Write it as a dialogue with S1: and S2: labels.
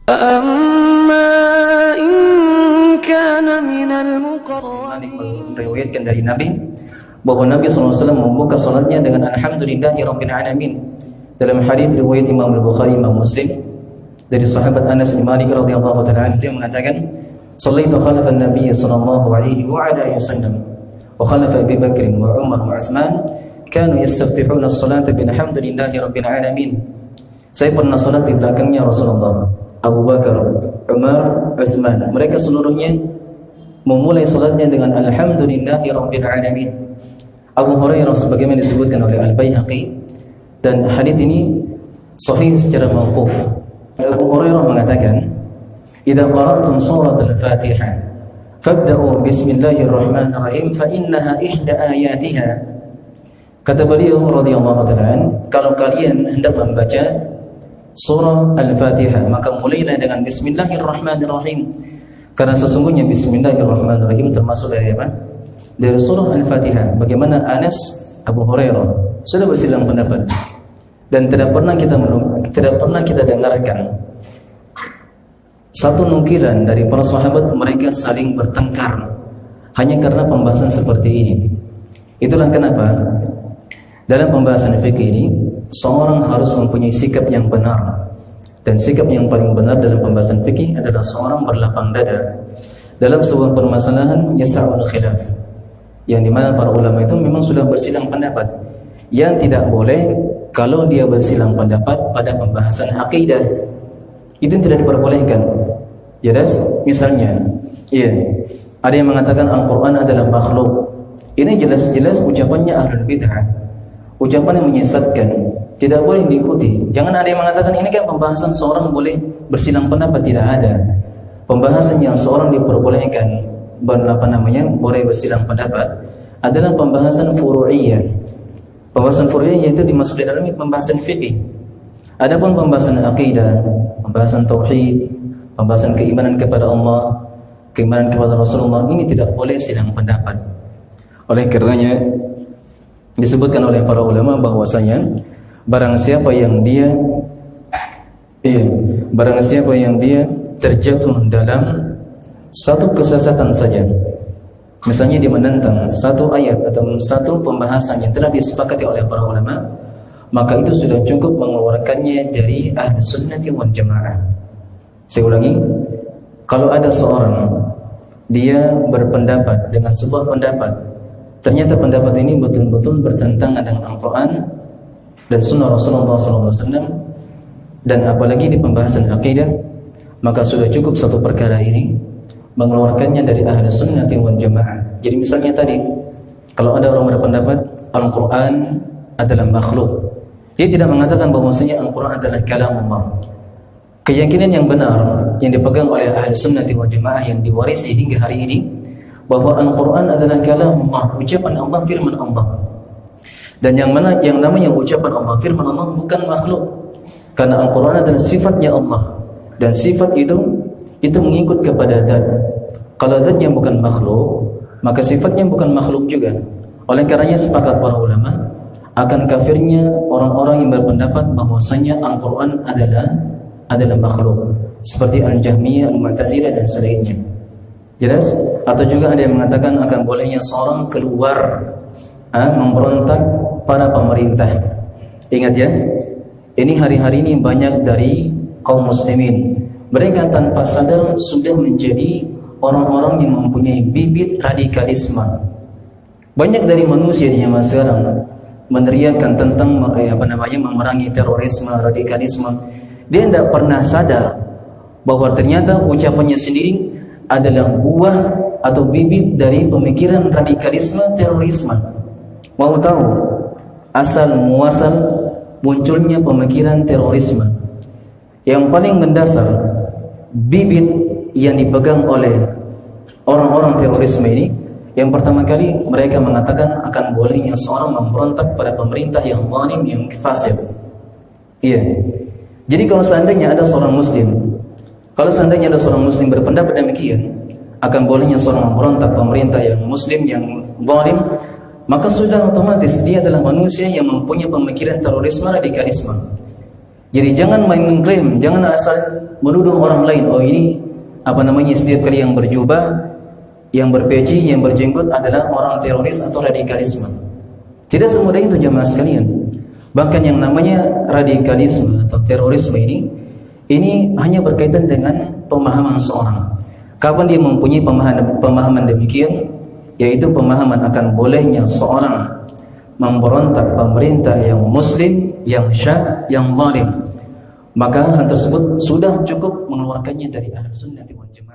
S1: فأما إن كان من المقربين
S2: meriwayatkan dari Nabi bahwa Nabi SAW membuka salatnya dengan Alhamdulillahi Rabbil Alamin. Dalam hadis riwayat Imam Al-Bukhari, Imam Muslim dari sahabat Anas bin Malik radhiyallahu taala anhu, dia mengatakan, "Shallaitu khalfa an-nabiy sallallahu alaihi wa ala alihi wasallam wa khalfa Abi Bakr wa Umar wa Utsman kanu yastaftihuna as-salata bilhamdillahi Rabbil Alamin." Saya pernah salat di belakangnya Rasulullah, Abu Bakar, Umar, Utsman. Mereka seluruhnya memulai salatnya dengan Alhamdulillahi Rabbil Alamin. Abu Hurairah sebagaimana disebutkan oleh Al-Baihaqi, dan hadits ini sahih secara mauquf. Abu Hurairah mengatakan, "Idza qara'tum surat al-Fatihah fabda'u bismillahirrahmanirrahim fa innaha ihda ayatiha." Kata beliau radhiyallahu ta'ala, kalau kalian hendak membaca surah Al-Fatihah, maka mulailah dengan bismillahirrahmanirrahim, karena sesungguhnya bismillahirrahmanirrahim termasuk dari apa? Dari surah Al-Fatihah. Bagaimana Anas, Abu Hurairah sudah bersilang pendapat, dan tidak pernah kita dengarkan satu nukilan dari para sahabat mereka saling bertengkar hanya karena pembahasan seperti ini. Itulah kenapa dalam pembahasan fikih ini seorang harus mempunyai sikap yang benar, dan sikap yang paling benar dalam pembahasan fikih adalah seorang berlapang dada dalam sebuah permasalahan yas'ul khilaf, yang dimana para ulama itu memang sudah bersilang pendapat. Yang tidak boleh kalau dia bersilang pendapat pada pembahasan akidah, itu tidak diperbolehkan. Jelas, misalnya, ada yang mengatakan Al-Quran adalah makhluk. Ini jelas-jelas ucapannya ahlul bid'ah, ucapan yang menyesatkan, tidak boleh diikuti. Jangan ada yang mengatakan ini kan pembahasan seorang boleh bersilang pendapat. Tidak ada. Pembahasan yang seorang diperbolehkan boleh bersilang pendapat adalah pembahasan furu'iyah. Pembahasan furu'iyah itu dimaksud di dalamnya pembahasan fikih. Adapun pembahasan akidah, pembahasan tauhid, pembahasan keimanan kepada Allah, keimanan kepada Rasulullah, ini tidak boleh silang pendapat. Oleh karenanya disebutkan oleh para ulama bahwasanya barang siapa yang dia terjatuh dalam satu kesesatan saja, misalnya dia menentang satu ayat atau satu pembahasan yang telah disepakati oleh para ulama, maka itu sudah cukup mengeluarkannya dari ahli sunnati wal jamaah. Saya ulangi, kalau ada seorang dia berpendapat dengan sebuah pendapat, ternyata pendapat ini betul-betul bertentangan dengan Al-Quran dan sunnah Rasulullah SAW, dan apalagi di pembahasan akidah, maka sudah cukup satu perkara ini mengeluarkannya dari ahli sunnati wal jamaah. Jadi misalnya tadi, kalau ada orang berpendapat Al-Quran adalah makhluk, dia tidak mengatakan bahwasanya Al-Quran adalah kalam Allah. Keyakinan yang benar yang dipegang oleh ahli sunnati wal jamaah yang diwarisi hingga hari ini, bahwa Al-Quran adalah kalam Allah, ucapan Allah, firman Allah. Dan yang namanya ucapan Allah, firman Allah bukan makhluk, karena Al-Quran adalah sifatnya Allah, dan sifat itu mengikut kepada zat. Kalau zatnya bukan makhluk, maka sifatnya bukan makhluk juga. Oleh karenanya sepakat para ulama akan kafirnya orang-orang yang berpendapat bahwasanya Al-Quran adalah makhluk, seperti Al-Jahmiyah, Al-Mu'tazilah dan selainnya. Jelas? Atau juga ada yang mengatakan akan bolehnya seorang keluar memberontak pada pemerintah. Ingat ya, ini hari-hari ini banyak dari kaum muslimin, mereka tanpa sadar sudah menjadi orang-orang yang mempunyai bibit radikalisme. Banyak dari manusia di zaman sekarang meneriakan tentang memerangi terorisme, radikalisme. Dia tidak pernah sadar bahwa ternyata ucapannya sendiri adalah buah atau bibit dari pemikiran radikalisme, terorisme. Mau tahu asal muasal munculnya pemikiran terorisme? Yang paling mendasar, bibit yang dipegang oleh orang-orang terorisme ini, yang pertama kali mereka mengatakan akan bolehnya seorang memberontak pada pemerintah yang zalim, yang fasik. Iya. Jadi kalau seandainya ada seorang muslim berpendapat demikian, akan bolehnya seorang memberontak pemerintah yang muslim, yang zalim, maka sudah otomatis dia adalah manusia yang mempunyai pemikiran terorisme, radikalisme. Jadi jangan main mengklaim, jangan asal menuduh orang lain, oh ini setiap kali yang berjubah, yang berpeci, yang berjenggot adalah orang teroris atau radikalisme. Tidak semudah itu jamaah sekalian. Bahkan yang namanya radikalisme atau terorisme ini hanya berkaitan dengan pemahaman seorang. Kapan dia mempunyai pemahaman demikian, yaitu pemahaman akan bolehnya seorang memberontak pemerintah yang muslim, yang syah, yang zalim, maka hal tersebut sudah cukup mengeluarkannya dari Ahlus Sunnah wal Jamaah.